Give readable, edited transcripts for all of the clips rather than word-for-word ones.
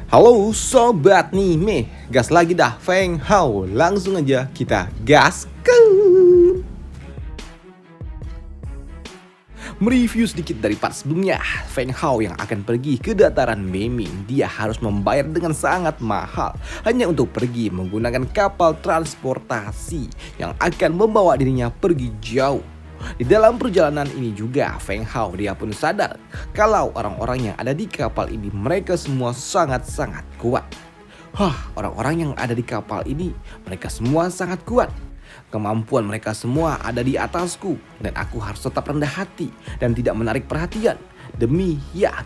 Halo sobat nih, gas lagi dah Feng Hao. Langsung aja kita gaskan. Mereview sedikit dari part sebelumnya, Feng Hao yang akan pergi ke dataran Beiming, dia harus membayar dengan sangat mahal hanya untuk pergi menggunakan kapal transportasi yang akan membawa dirinya pergi jauh. Di dalam perjalanan ini juga Feng Hao dia pun sadar kalau orang-orang yang ada di kapal ini mereka semua sangat-sangat kuat. Orang-orang yang ada di kapal ini mereka semua sangat kuat. Kemampuan mereka semua ada di atasku dan aku harus tetap rendah hati dan tidak menarik perhatian demi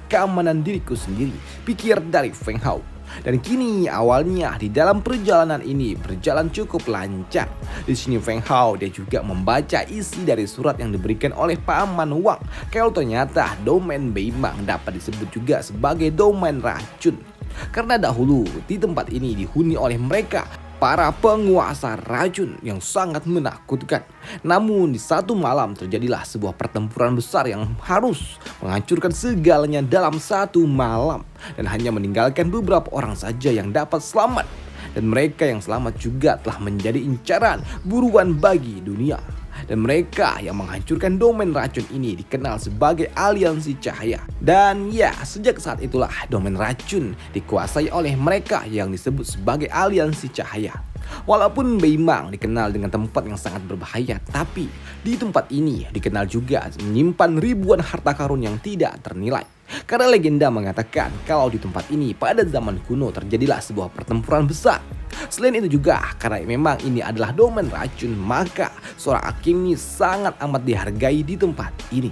keamanan diriku sendiri, pikir dari Feng Hao. Dan kini awalnya di dalam perjalanan ini berjalan cukup lancar. Di sini Feng Hao dia juga membaca isi dari surat yang diberikan oleh Paman Wang. Kalau ternyata domain Beimang dapat disebut juga sebagai domain racun. Karena dahulu di tempat ini dihuni oleh mereka para penguasa racun yang sangat menakutkan. Namun di satu malam terjadilah sebuah pertempuran besar yang harus menghancurkan segalanya dalam satu malam. Dan hanya meninggalkan beberapa orang saja yang dapat selamat. Dan mereka yang selamat juga telah menjadi incaran buruan bagi dunia. Dan mereka yang menghancurkan domain racun ini dikenal sebagai aliansi cahaya. Dan sejak saat itulah domain racun dikuasai oleh mereka yang disebut sebagai aliansi cahaya. Walaupun Beimang dikenal dengan tempat yang sangat berbahaya, tapi di tempat ini dikenal juga menyimpan ribuan harta karun yang tidak ternilai. Karena legenda mengatakan kalau di tempat ini pada zaman kuno terjadilah sebuah pertempuran besar. Selain itu juga karena memang ini adalah domain racun, maka seorang alkemis sangat amat dihargai di tempat ini.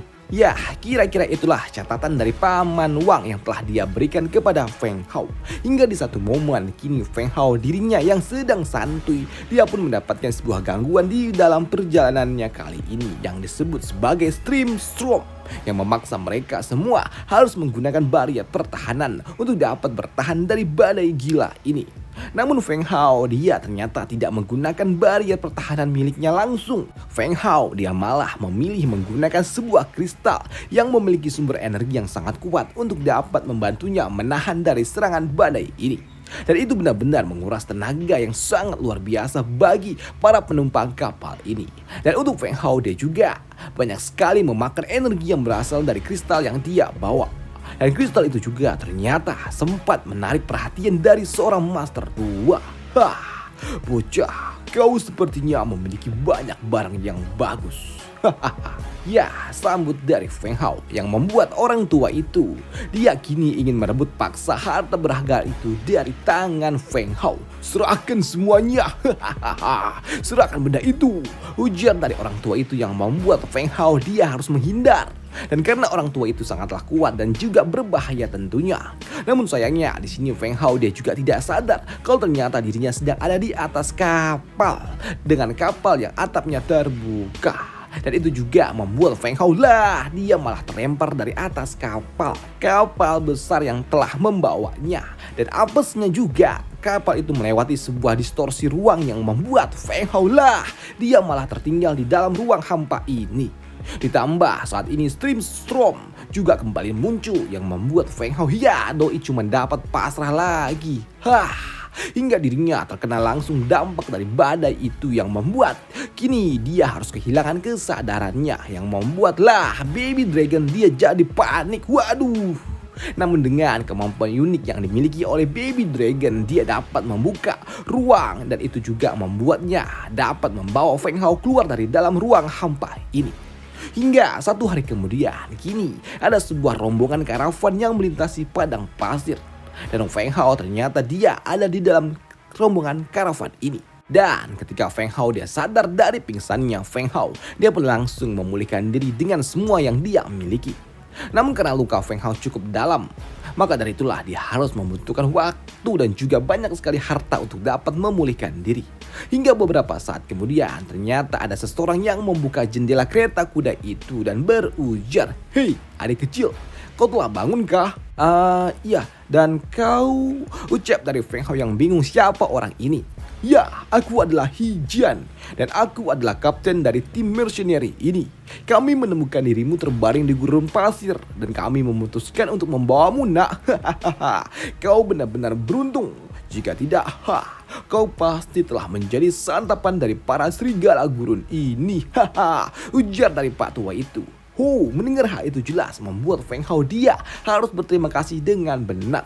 Kira-kira itulah catatan dari Paman Wang yang telah dia berikan kepada Feng Hao. Hingga di satu momen kini Feng Hao dirinya yang sedang santuy, dia pun mendapatkan sebuah gangguan di dalam perjalanannya kali ini yang disebut sebagai Stream Storm, yang memaksa mereka semua harus menggunakan barrier pertahanan untuk dapat bertahan dari badai gila ini. Namun Feng Hao dia ternyata tidak menggunakan barrier pertahanan miliknya langsung. Feng Hao dia malah memilih menggunakan sebuah kristal yang memiliki sumber energi yang sangat kuat untuk dapat membantunya menahan dari serangan badai ini. Dan itu benar-benar menguras tenaga yang sangat luar biasa bagi para penumpang kapal ini. Dan untuk Feng Hao dia juga banyak sekali memakan energi yang berasal dari kristal yang dia bawa. Dan kristal itu juga ternyata sempat menarik perhatian dari seorang master tua. Bocah, kau sepertinya memiliki banyak barang yang bagus. Sambut dari Feng Hao yang membuat orang tua itu dia kini ingin merebut paksa harta berharga itu dari tangan Feng Hao. Serahkan semuanya. Serahkan benda itu, ujar dari orang tua itu yang membuat Feng Hao dia harus menghindar. Dan karena orang tua itu sangatlah kuat dan juga berbahaya tentunya. Namun sayangnya di sini Feng Hao dia juga tidak sadar kalau ternyata dirinya sedang ada di atas kapal dengan kapal yang atapnya terbuka. Dan itu juga membuat Feng Hao dia malah terlempar dari atas kapal besar yang telah membawanya. Dan apesnya juga kapal itu melewati sebuah distorsi ruang yang membuat Feng Hao dia malah tertinggal di dalam ruang hampa ini. Ditambah saat ini Stream Storm juga kembali muncul yang membuat Feng Hao doi cuma dapat pasrah lagi. Hingga dirinya terkena langsung dampak dari badai itu yang membuat kini dia harus kehilangan kesadarannya, yang membuat Baby Dragon dia jadi panik. Namun dengan kemampuan unik yang dimiliki oleh Baby Dragon, dia dapat membuka ruang dan itu juga membuatnya dapat membawa Feng Hao keluar dari dalam ruang hampa ini. Hingga satu hari kemudian, kini ada sebuah rombongan karavan yang melintasi padang pasir. Dan Feng Hao ternyata dia ada di dalam rombongan karavan ini. Dan ketika Feng Hao dia sadar dari pingsannya, Feng Hao dia pun langsung memulihkan diri dengan semua yang dia miliki. Namun karena luka Feng Hao cukup dalam, maka dari itulah dia harus membutuhkan waktu dan juga banyak sekali harta untuk dapat memulihkan diri. Hingga beberapa saat kemudian ternyata ada seseorang yang membuka jendela kereta kuda itu dan berujar, "Hei adik kecil, kau telah bangun kah?" Iya, dan kau, ucap dari Feng Hao yang bingung siapa orang ini. Ya, aku adalah Hijian dan aku adalah kapten dari tim mercenary ini. Kami menemukan dirimu terbaring di gurun pasir dan kami memutuskan untuk membawamu, nak. Kau benar-benar beruntung. Jika tidak, kau pasti telah menjadi santapan dari para serigala gurun ini. Ujar dari Pak Tua itu. Mendengar hal itu jelas membuat Feng Hao dia harus berterima kasih dengan benar.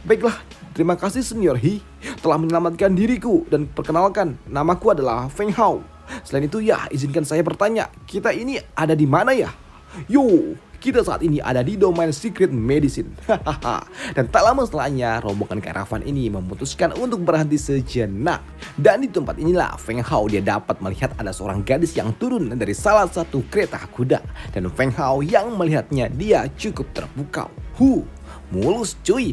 Baiklah, terima kasih Senior He telah menyelamatkan diriku dan perkenalkan, namaku adalah Feng Hao. Selain itu ya, izinkan saya bertanya, kita ini ada di mana ya? Kita saat ini ada di domain Secret Medicine. Dan tak lama setelahnya, rombongan karavan ini memutuskan untuk berhenti sejenak. Dan di tempat inilah Feng Hao dia dapat melihat ada seorang gadis yang turun dari salah satu kereta kuda. Dan Feng Hao yang melihatnya dia cukup terpukau. Mulus cuy.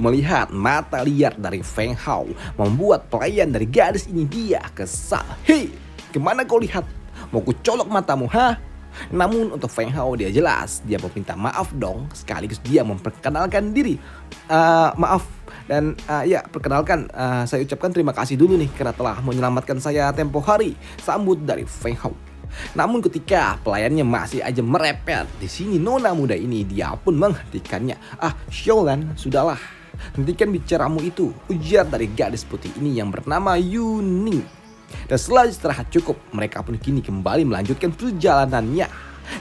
Melihat mata liar dari Feng Hao membuat pelayan dari gadis ini dia kesal. Hei, kemana kau lihat? Mau ku colok matamu, Namun untuk Feng Hao dia jelas dia meminta maaf dong, sekaligus dia memperkenalkan diri. Maaf dan ya perkenalkan, saya ucapkan terima kasih dulu nih karena telah menyelamatkan saya tempo hari, sambut dari Feng Hao. Namun ketika pelayannya masih aja merepet, di sini nona muda ini dia pun menghentikannya. Xiaolan, sudahlah, hentikan bicaramu itu, ujar dari gadis putih ini yang bernama Yuning. Dan setelah istirahat cukup, mereka pun kini kembali melanjutkan perjalanannya.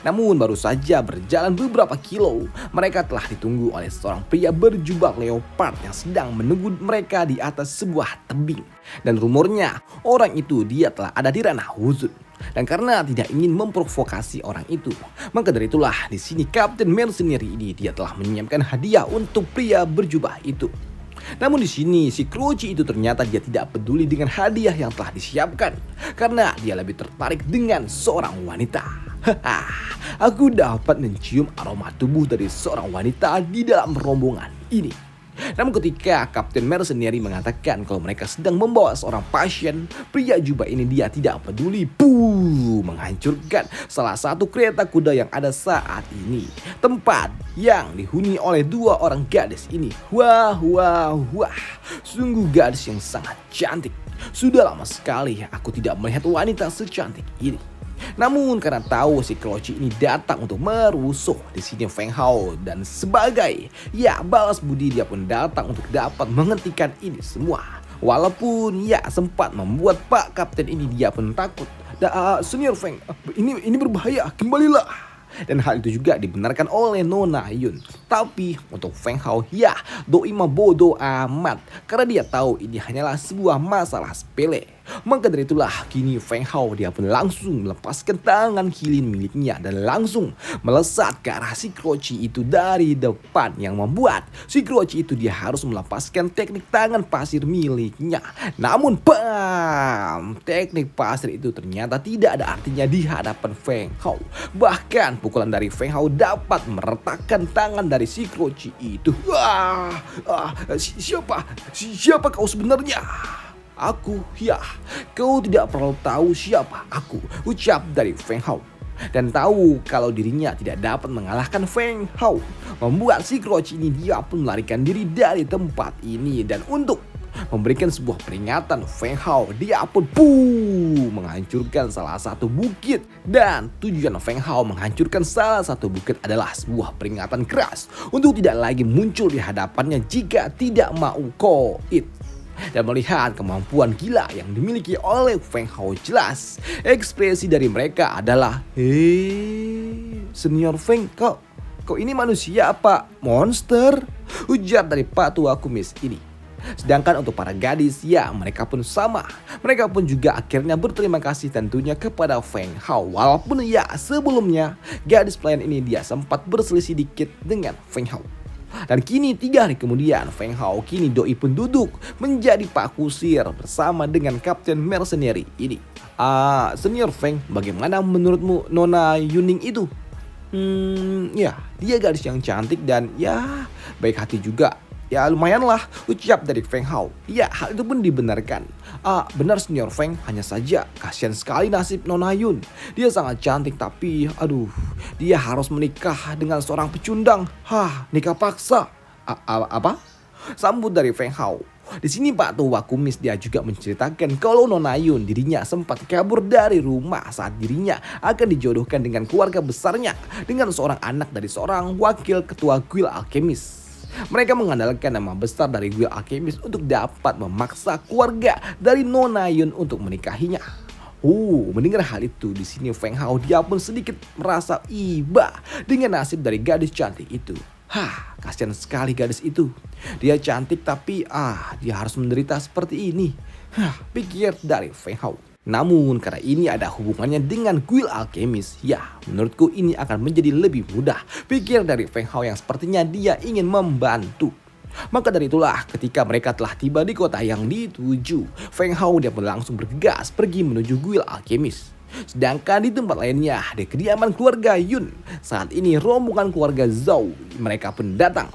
Namun baru saja berjalan beberapa kilo, mereka telah ditunggu oleh seorang pria berjubah leopard yang sedang menunggu mereka di atas sebuah tebing. Dan rumornya orang itu dia telah ada di ranah Wuzun. Dan karena tidak ingin memprovokasi orang itu, maka dari itulah di sini Kapten Mercenary ini dia telah menyiapkan hadiah untuk pria berjubah itu. Namun di sini si Kroci itu ternyata dia tidak peduli dengan hadiah yang telah disiapkan karena dia lebih tertarik dengan seorang wanita. Aku dapat mencium aroma tubuh dari seorang wanita di dalam rombongan ini. Namun ketika Kapten Mercenary mengatakan kalau mereka sedang membawa seorang pasien, pria jubah ini dia tidak peduli, menghancurkan salah satu kereta kuda yang ada saat ini. Tempat yang dihuni oleh dua orang gadis ini. Wah, sungguh gadis yang sangat cantik. Sudah lama sekali aku tidak melihat wanita secantik ini. Namun karena tahu si Kroci ini datang untuk merusuh, di sini Feng Hao dan sebagai balas budi dia pun datang untuk dapat menghentikan ini semua. Walaupun sempat membuat Pak Kapten ini dia pun takut. Senior Feng, ini berbahaya, kembalilah. Dan hal itu juga dibenarkan oleh Nona Yun. Tapi untuk Feng Hao doi mah bodoh amat karena dia tahu ini hanyalah sebuah masalah sepele. Maka dari itulah kini Feng Hao dia pun langsung melepaskan tangan kiri miliknya dan langsung melesat ke arah si Kroci itu dari depan, yang membuat si Kroci itu dia harus melepaskan teknik tangan pasir miliknya. Namun teknik pasir itu ternyata tidak ada artinya di hadapan Feng Hao. Bahkan pukulan dari Feng Hao dapat meretakkan tangan dari si Kroci itu. Siapa kau sebenarnya? Aku, kau tidak perlu tahu siapa aku, ucap dari Feng Hao. Dan tahu kalau dirinya tidak dapat mengalahkan Feng Hao, membuat si Kroci ini dia pun melarikan diri dari tempat ini. Dan untuk memberikan sebuah peringatan, Feng Hao dia pun menghancurkan salah satu bukit. Dan tujuan Feng Hao menghancurkan salah satu bukit adalah sebuah peringatan keras untuk tidak lagi muncul di hadapannya jika tidak mau koit. Dan melihat kemampuan gila yang dimiliki oleh Feng Hao, jelas ekspresi dari mereka adalah, Senior Feng, kau ini manusia apa monster? Ujar dari Pak Tua Kumis ini. Sedangkan untuk para gadis, mereka pun sama. Mereka pun juga akhirnya berterima kasih tentunya kepada Feng Hao. Walaupun sebelumnya gadis pelayan ini dia sempat berselisih dikit dengan Feng Hao. Dan kini 3 hari kemudian Feng Hao kini doi pun duduk menjadi Pak Kusir bersama dengan Kapten Mercenary ini. Senior Feng, bagaimana menurutmu Nona Yuning itu? Dia gadis yang cantik dan baik hati juga. Lumayanlah, ucap dari Feng Hao. Hal itu pun dibenarkan. Benar Senior Feng, hanya saja kasihan sekali nasib Nona Yun. Dia sangat cantik tapi dia harus menikah dengan seorang pecundang. Nikah paksa. Apa? Sambut dari Feng Hao. Di sini Pak Tua Kumis dia juga menceritakan kalau Nona Yun dirinya sempat kabur dari rumah saat dirinya akan dijodohkan dengan keluarga besarnya dengan seorang anak dari seorang wakil ketua Guild Alchemist. Mereka mengandalkan nama besar dari Guild Alchemist untuk dapat memaksa keluarga dari Nona Yun untuk menikahinya. Mendengar hal itu di sini Feng Hao dia pun sedikit merasa iba dengan nasib dari gadis cantik itu. Kasihan sekali gadis itu. Dia cantik tapi dia harus menderita seperti ini. Pikir dari Feng Hao. Namun karena ini ada hubungannya dengan Guild Alchemist, ya menurutku ini akan menjadi lebih mudah. Pikir dari Feng Hao yang sepertinya dia ingin membantu. Maka dari itulah ketika mereka telah tiba di kota yang dituju, Feng Hao dia pun langsung bergegas pergi menuju Guild Alchemist. Sedangkan di tempat lainnya, di kediaman keluarga Yun, saat ini rombongan keluarga Zhou mereka pun datang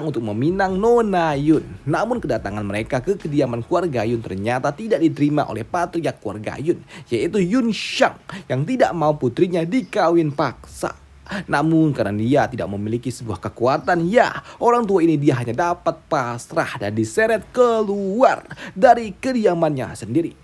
untuk meminang Nona Yun. Namun kedatangan mereka ke kediaman keluarga Yun ternyata tidak diterima oleh patriark keluarga Yun, yaitu Yun Shang yang tidak mau putrinya dikawin paksa. Namun karena dia tidak memiliki sebuah kekuatan, orang tua ini dia hanya dapat pasrah dan diseret keluar dari kediamannya sendiri.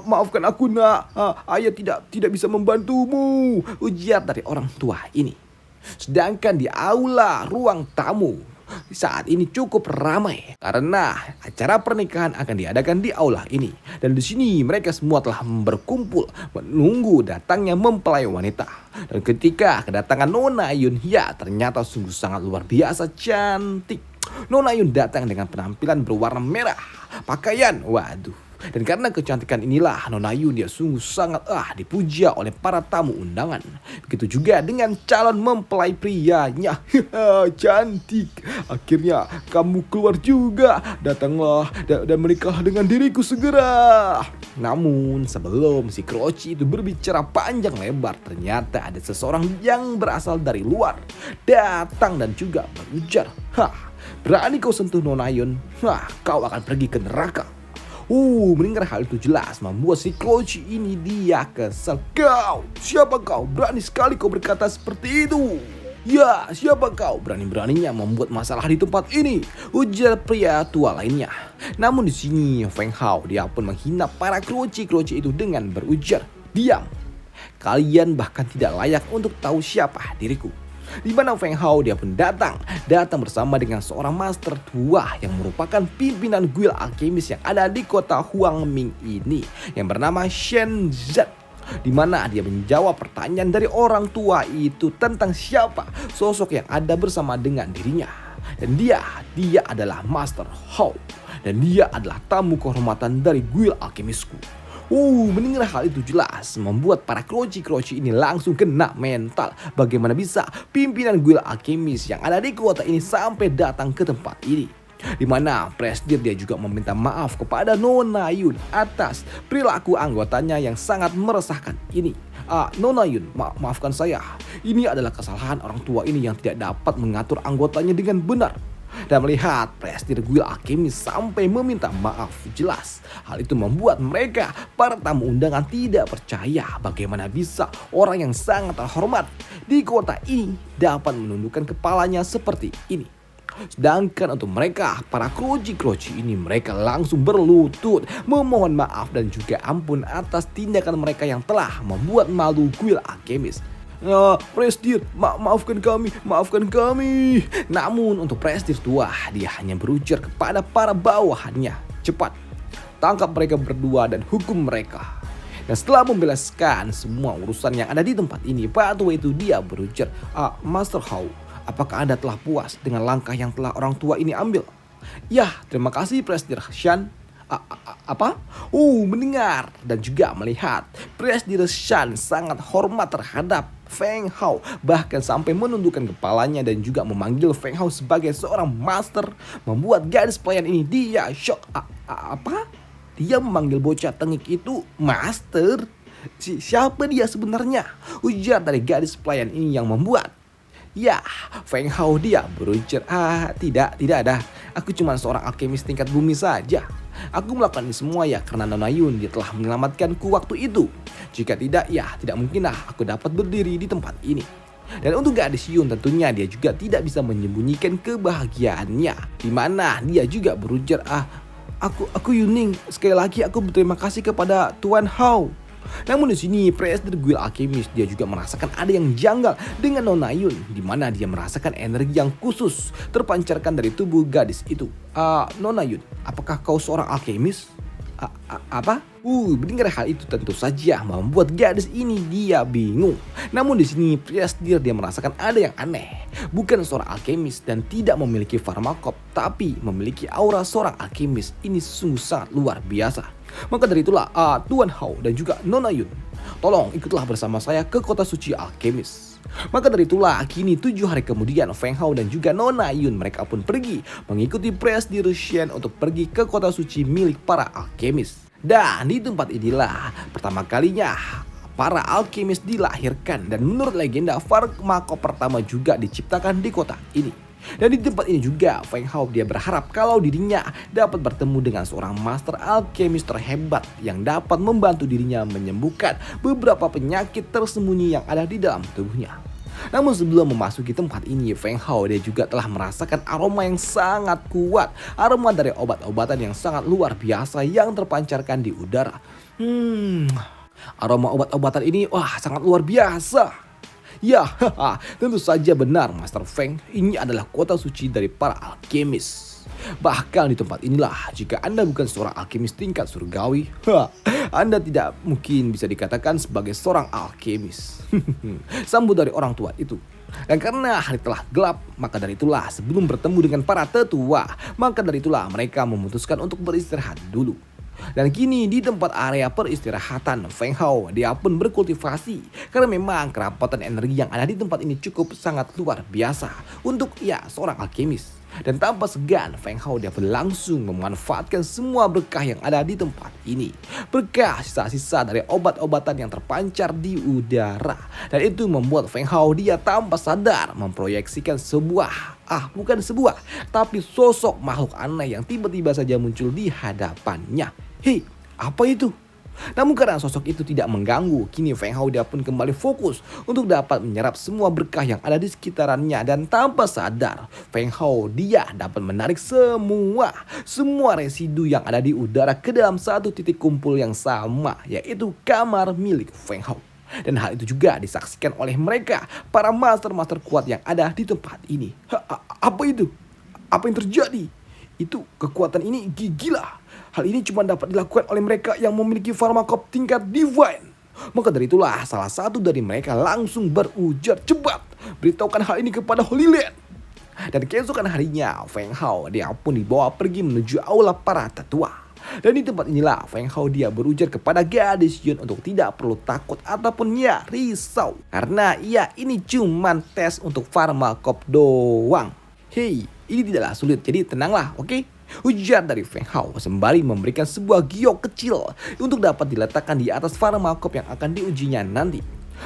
Maafkan aku nak, ayah tidak bisa membantumu, ujar dari orang tua ini. Sedangkan di aula ruang tamu saat ini cukup ramai karena acara pernikahan akan diadakan di aula ini. Dan di sini mereka semua telah berkumpul menunggu datangnya mempelai wanita. Dan ketika kedatangan Nona Yun, ternyata sungguh sangat luar biasa cantik. Nona Yun datang dengan penampilan berwarna merah, pakaian, Dan karena kecantikan inilah Nona Yun dia sungguh sangat dipuja oleh para tamu undangan. Begitu juga dengan calon mempelai prianya. Cantik. Akhirnya kamu keluar juga. Datanglah dan menikah dengan diriku segera. Namun sebelum si Kroci itu berbicara panjang lebar, ternyata ada seseorang yang berasal dari luar datang dan juga berujar, berani kau sentuh Nona Yun? Kau akan pergi ke neraka. Mendengar hal itu jelas membuat si Kroci ini dia kesal. Siapa kau? Berani sekali kau berkata seperti itu. Ya, siapa kau? Berani-beraninya membuat masalah di tempat ini, ujar pria tua lainnya. Namun di sini Feng Hao dia pun menghina para Kroci itu dengan berujar, diam. Kalian bahkan tidak layak untuk tahu siapa diriku. Di mana Feng Hao dia pun datang bersama dengan seorang master tua yang merupakan pimpinan Guild Alchemist yang ada di kota Huangming ini yang bernama Shen Zhen. Di mana dia menjawab pertanyaan dari orang tua itu tentang siapa sosok yang ada bersama dengan dirinya. Dan dia adalah Master Hao dan dia adalah tamu kehormatan dari Guild Alchemistku. Mendengar hal itu jelas membuat para Kroci ini langsung kena mental. Bagaimana bisa pimpinan Guild Alchemist yang ada di kota ini sampai datang ke tempat ini? Di mana Presdir dia juga meminta maaf kepada Nona Yun atas perilaku anggotanya yang sangat meresahkan ini. Nona Yun, maafkan saya. Ini adalah kesalahan orang tua ini yang tidak dapat mengatur anggotanya dengan benar. Dan melihat Presdir Guild Alchemist sampai meminta maaf jelas, hal itu membuat mereka para tamu undangan tidak percaya bagaimana bisa orang yang sangat terhormat di kota ini dapat menundukkan kepalanya seperti ini. Sedangkan untuk mereka para Kroci ini mereka langsung berlutut memohon maaf dan juga ampun atas tindakan mereka yang telah membuat malu Guild Alchemist. Presdir, maafkan kami. Namun untuk Presdir tua, dia hanya berujar kepada para bawahannya, cepat tangkap mereka berdua dan hukum mereka. Dan setelah membereskan semua urusan yang ada di tempat ini, Pak tua itu dia berujar, Master Hao, apakah Anda telah puas dengan langkah yang telah orang tua ini ambil? Ya, terima kasih Presdir Shan. Apa? Mendengar dan juga melihat Presdir Shan sangat hormat terhadap Feng Hao, bahkan sampai menundukkan kepalanya dan juga memanggil Feng Hao sebagai seorang master, membuat gadis pelayan ini dia shock. Apa? Dia memanggil bocah tengik itu master? Siapa dia sebenarnya? Ujar dari gadis pelayan ini yang membuat Feng Hao dia berujar, tidak ada. Aku cuma seorang alkemis tingkat bumi saja. Aku melakukan ini semua karena Nona Yun dia telah menyelamatkanku waktu itu. Jika tidak, tidak mungkinlah aku dapat berdiri di tempat ini. Dan untuk gadis Yun tentunya dia juga tidak bisa menyembunyikan kebahagiaannya, di mana dia juga berujar, aku Yuning, sekali lagi aku berterima kasih kepada Tuan Hao. Namun di sini Presiden Guild Alchemist dia juga merasakan ada yang janggal dengan Nona Yun, di mana dia merasakan energi yang khusus terpancarkan dari tubuh gadis itu. Nona Yun, apakah kau seorang alkemis? Apa? Mendengar hal itu tentu saja membuat gadis ini dia bingung. Namun di sini Presdir dia merasakan ada yang aneh. Bukan seorang alkemis dan tidak memiliki farmakop, tapi memiliki aura seorang alkemis. Ini sungguh sangat luar biasa. Maka dari itulah Tuan Hao dan juga Nona Yun, tolong ikutlah bersama saya ke kota suci alkemis. Maka dari itulah kini 7 hari kemudian Feng Hao dan juga Nona Yun mereka pun pergi mengikuti Presdir Shen untuk pergi ke kota suci milik para alkemis. Dan di tempat inilah pertama kalinya para alkemis dilahirkan, dan menurut legenda farmakop pertama juga diciptakan di kota ini. Dan di tempat ini juga Feng Hao dia berharap kalau dirinya dapat bertemu dengan seorang master alkemis terhebat yang dapat membantu dirinya menyembuhkan beberapa penyakit tersembunyi yang ada di dalam tubuhnya. Namun sebelum memasuki tempat ini, Feng Hao dia juga telah merasakan aroma yang sangat kuat, aroma dari obat-obatan yang sangat luar biasa yang terpancarkan di udara. Aroma obat-obatan ini sangat luar biasa. Ya, tentu saja benar Master Feng, ini adalah kota suci dari para alkemis. Bahkan di tempat inilah jika Anda bukan seorang alkemis tingkat surgawi, Anda tidak mungkin bisa dikatakan sebagai seorang alkemis. Sambut dari orang tua itu. Dan karena hari telah gelap, maka dari itulah sebelum bertemu dengan para tetua, maka dari itulah mereka memutuskan untuk beristirahat dulu. Dan kini di tempat area peristirahatan, Feng Hao dia pun berkultivasi karena memang kerapatan energi yang ada di tempat ini cukup sangat luar biasa untuk seorang alkemis. Dan tanpa segan Feng Hao dia pun langsung memanfaatkan semua berkah yang ada di tempat ini. Berkah sisa-sisa dari obat-obatan yang terpancar di udara. Dan itu membuat Feng Hao dia tanpa sadar memproyeksikan bukan sebuah, tapi sosok makhluk aneh yang tiba-tiba saja muncul di hadapannya. Hei, apa itu? Namun karena sosok itu tidak mengganggu, kini Feng Hao dia pun kembali fokus untuk dapat menyerap semua berkah yang ada di sekitarannya. Dan tanpa sadar, Feng Hao dia dapat menarik semua residu yang ada di udara ke dalam satu titik kumpul yang sama, yaitu kamar milik Feng Hao. Dan hal itu juga disaksikan oleh mereka, para master-master kuat yang ada di tempat ini. Apa itu? Apa yang terjadi? Itu kekuatan ini gila. Hal ini cuma dapat dilakukan oleh mereka yang memiliki farmakop tingkat divine. Maka dari itulah salah satu dari mereka langsung berujar, cepat beritahukan hal ini kepada Holy Land. Dan keesokan harinya Feng Hao dia pun dibawa pergi menuju aula para tetua. Dan di tempat inilah Feng Hao dia berujar kepada gadis Yun untuk tidak perlu takut ataupun risau, karena ini cuma tes untuk farmakop doang. Hei, ini tidaklah sulit, jadi tenanglah, oke? Ujar dari Feng Hao sembari memberikan sebuah giok kecil untuk dapat diletakkan di atas farmakop yang akan diujinya nanti.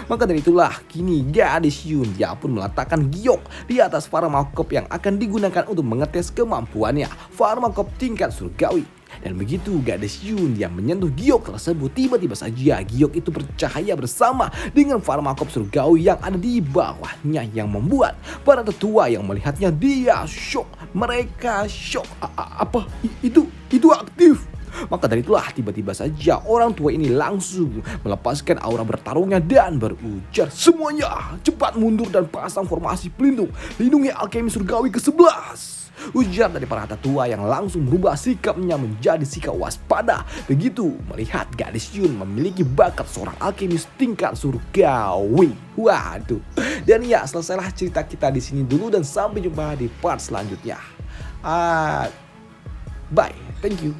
Maka dari itulah kini gadis Yun dia pun meletakkan giok di atas farmakop yang akan digunakan untuk mengetes kemampuannya, farmakop tingkat surgawi. Dan begitu gadis Yun yang menyentuh giok tersebut, tiba-tiba saja giok itu bercahaya bersama dengan farmakop surgawi yang ada di bawahnya, yang membuat para tetua yang melihatnya dia shock. Mereka shock. Apa? Itu aktif. Maka dari itulah tiba-tiba saja orang tua ini langsung melepaskan aura bertarungnya dan berujar, semuanya cepat mundur dan pasang formasi pelindung, lindungi alkemis surgawi ke-11. Ujar dari para tetua yang langsung berubah sikapnya menjadi sikap waspada begitu melihat gadis Yun memiliki bakat seorang alkemis tingkat surgawi. Waduh. Dan selesailah cerita kita di sini dulu, dan sampai jumpa di part selanjutnya. Bye. Thank you.